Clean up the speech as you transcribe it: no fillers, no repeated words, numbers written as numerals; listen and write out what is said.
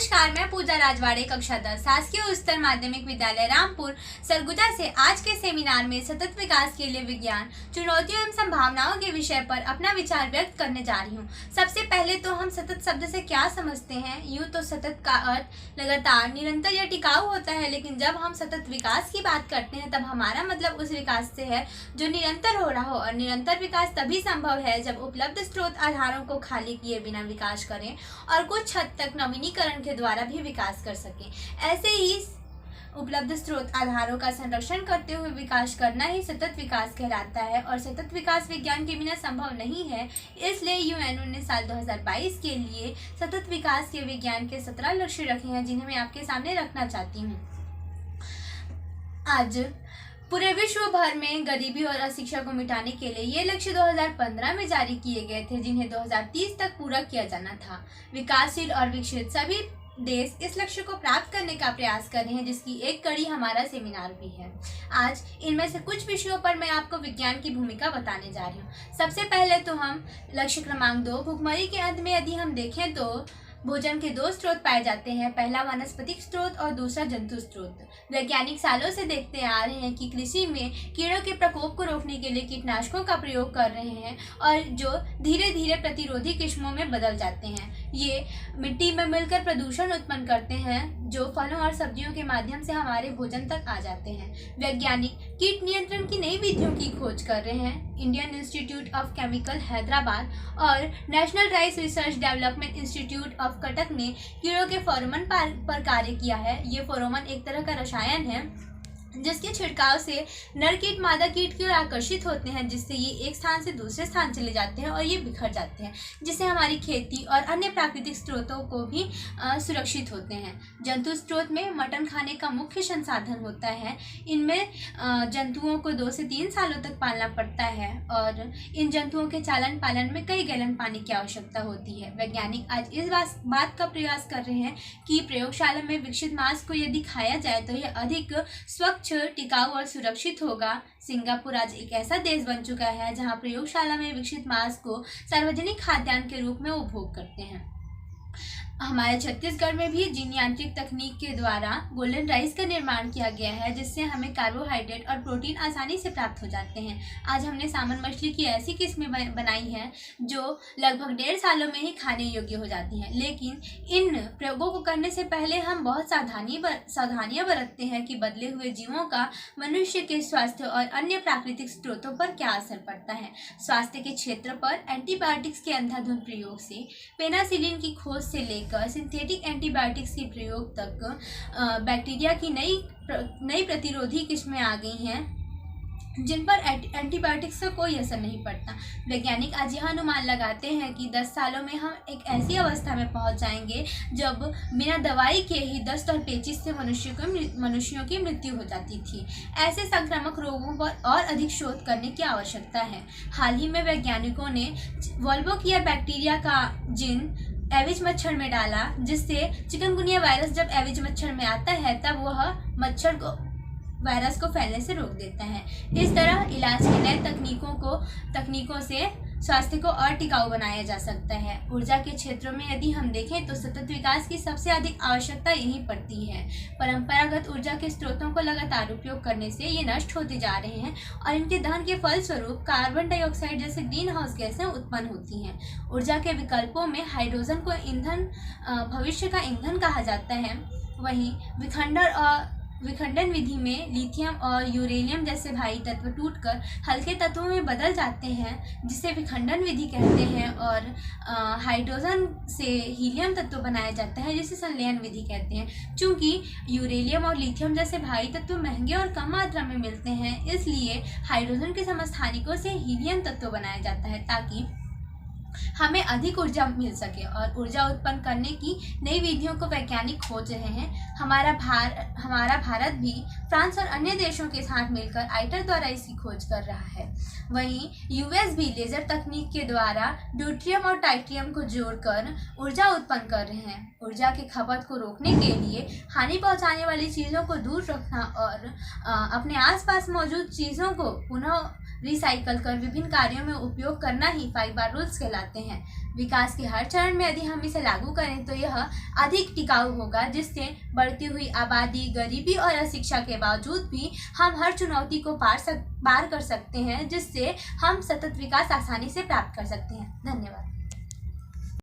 नमस्कार, मैं पूजा राजवाड़े कक्षा 10 शासकीय उच्चतर माध्यमिक विद्यालय रामपुर सरगुजा से आज के सेमिनार में सतत विकास के लिए विज्ञान चुनौतियों एवं संभावनाओं के विषय पर अपना विचार व्यक्त करने जा रही हूँ। सबसे पहले तो हम सतत शब्द से क्या समझते हैं। यूँ तो सतत का अर्थ लगातार, निरंतर या टिकाऊ होता है, लेकिन जब हम सतत विकास की बात करते हैं तब हमारा मतलब उस विकास से है जो निरंतर हो रहा हो। और निरंतर विकास तभी संभव है जब उपलब्ध स्रोत आधारों को खाली किए बिना विकास करें और कुछ हद तक नवीनीकरण के द्वारा भी विकास कर सकें। ऐसे ही उपलब्ध स्रोत आधारों का संरक्षण करते हुए विकास करना ही सतत विकास कहलाता है और सतत विकास विज्ञान के बिना संभव नहीं है। इसलिए यूएनओ ने साल 2022 के लिए सतत विकास के विज्ञान के 17 लक्ष्य रखे हैं, जिन्हें मैं आपके सामने रखना चाहती हूँ। आज पूरे विश्व भर में गरीबी और अशिक्षा को मिटाने के लिए ये लक्ष्य 2015 में जारी किए गए थे, जिन्हें 2030 तक पूरा किया जाना था। विकासशील और विकसित सभी देश इस लक्ष्य को प्राप्त करने का प्रयास कर रहे हैं, जिसकी एक कड़ी हमारा सेमिनार भी है। आज इनमें से कुछ विषयों पर मैं आपको विज्ञान की भूमिका बताने जा रही हूँ। सबसे पहले तो हम लक्ष्य क्रमांक 2 भुखमरी के अंत में यदि हम देखें तो भोजन के 2 स्रोत पाए जाते हैं, पहला वनस्पतिक स्रोत और दूसरा जंतु स्रोत। वैज्ञानिक सालों से देखते आ रहे हैं कि कृषि में कीड़ों के प्रकोप को रोकने के लिए कीटनाशकों का प्रयोग कर रहे हैं और जो धीरे धीरे प्रतिरोधी किस्मों में बदल जाते हैं। ये मिट्टी में मिलकर प्रदूषण उत्पन्न करते हैं जो फलों और सब्जियों के माध्यम से हमारे भोजन तक आ जाते हैं। वैज्ञानिक कीट नियंत्रण की नई विधियों की खोज कर रहे हैं। Indian Institute of Chemical Hyderabad और National Rice Research Development Institute of Cuttack ने कीड़ों के फेरोमोन पर कार्य किया है। ये फेरोमोन एक तरह का रसायन है जिसके छिड़काव से नर कीट मादा कीट की ओर आकर्षित होते हैं, जिससे ये एक स्थान से दूसरे स्थान चले जाते हैं और ये बिखर जाते हैं, जिससे हमारी खेती और अन्य प्राकृतिक स्रोतों को भी सुरक्षित होते हैं। जंतु स्रोत में मटन खाने का मुख्य संसाधन होता है। इनमें जंतुओं को 2 से 3 सालों तक पालना पड़ता है और इन जंतुओं के चालन पालन में कई गैलन पानी की आवश्यकता होती है। वैज्ञानिक आज इस बात का प्रयास कर रहे हैं कि प्रयोगशाला में विकसित मांस को यदि खाया जाए तो यह अधिक स्वच्छ, टिकाऊ और सुरक्षित होगा। सिंगापुर आज एक ऐसा देश बन चुका है जहां प्रयोगशाला में विकसित मांस को सार्वजनिक खाद्यान्न के रूप में उपभोग करते हैं। हमारे छत्तीसगढ़ में भी जीन यांत्रिक तकनीक के द्वारा गोल्डन राइस का निर्माण किया गया है, जिससे हमें कार्बोहाइड्रेट और प्रोटीन आसानी से प्राप्त हो जाते हैं। आज हमने सामन मछली की ऐसी किस्में बनाई हैं जो लगभग 1.5 सालों में ही खाने योग्य हो जाती हैं, लेकिन इन प्रयोगों को करने से पहले हम बहुत सावधानियां बरतते हैं कि बदले हुए जीवों का मनुष्य के स्वास्थ्य और अन्य प्राकृतिक स्रोतों पर क्या असर पड़ता है। स्वास्थ्य के क्षेत्र पर एंटीबायोटिक्स के अंधाधुंध प्रयोग से पेनासिलिन की खोज से लेकर सिंथेटिक एंटीबायोटिक्स के प्रयोग तक बैक्टीरिया की नई प्रतिरोधी किस्में आ गई हैं, जिन पर एंटीबायोटिक्स का कोई असर नहीं पड़ता। वैज्ञानिक आज यह अनुमान लगाते हैं कि 10 सालों में हम एक ऐसी अवस्था में पहुंच जाएंगे जब बिना दवाई के ही दस्त और पेचिश से मनुष्यों की मृत्यु हो जाती थी। ऐसे संक्रामक रोगों पर और अधिक शोध करने की आवश्यकता है। हाल ही में वैज्ञानिकों ने वोल्बोकिया बैक्टीरिया का जीन एविज मच्छर में डाला, जिससे चिकनगुनिया वायरस जब एविज मच्छर में आता है तब वह मच्छर को वायरस को फैलने से रोक देता है। इस तरह इलाज की नए तकनीकों से स्वास्थ्य को और टिकाऊ बनाया जा सकता है। ऊर्जा के क्षेत्रों में यदि हम देखें तो सतत विकास की सबसे अधिक आवश्यकता यहीं पड़ती है। परंपरागत ऊर्जा के स्रोतों को लगातार उपयोग करने से ये नष्ट होते जा रहे हैं और इनके दहन के फलस्वरूप कार्बन डाइऑक्साइड जैसे ग्रीन हाउस गैसें उत्पन्न होती हैं। ऊर्जा के विकल्पों में हाइड्रोजन को भविष्य का ईंधन कहा जाता है। वहीं विखंडन विधि में लिथियम और यूरेनियम जैसे भारी तत्व टूटकर हल्के तत्वों में बदल जाते हैं, जिसे विखंडन विधि कहते हैं, और हाइड्रोजन से हीलियम तत्व बनाया जाता है, जिसे संलयन विधि कहते हैं। चूंकि यूरेनियम और लिथियम जैसे भारी तत्व महंगे और कम मात्रा में मिलते हैं, इसलिए हाइड्रोजन के समस्थानिकों से हीलियम तत्व बनाया जाता है ताकि हमें अधिक ऊर्जा मिल सके। और ऊर्जा उत्पन्न करने की नई विधियों को वैज्ञानिक खोज रहे हैं। हमारा भारत भी फ्रांस और अन्य देशों के साथ मिलकर आइटर द्वारा इसकी खोज कर रहा है। वहीं यूएस भी लेजर तकनीक के द्वारा ड्यूट्रियम और टाइट्रियम को जोड़कर ऊर्जा उत्पन्न कर रहे हैं। ऊर्जा की खपत को रोकने के लिए हानि पहुंचाने वाली चीज़ों को दूर रखना और अपने आसपास मौजूद चीज़ों को पुनः रिसाइकल कर विभिन्न कार्यों में उपयोग करना ही 5R रूल्स कहलाते हैं। विकास के हर चरण में यदि हम इसे लागू करें तो यह अधिक टिकाऊ होगा, जिससे बढ़ती हुई आबादी, गरीबी और अशिक्षा के बावजूद भी हम हर चुनौती को पार कर सकते हैं, जिससे हम सतत विकास आसानी से प्राप्त कर सकते हैं। धन्यवाद।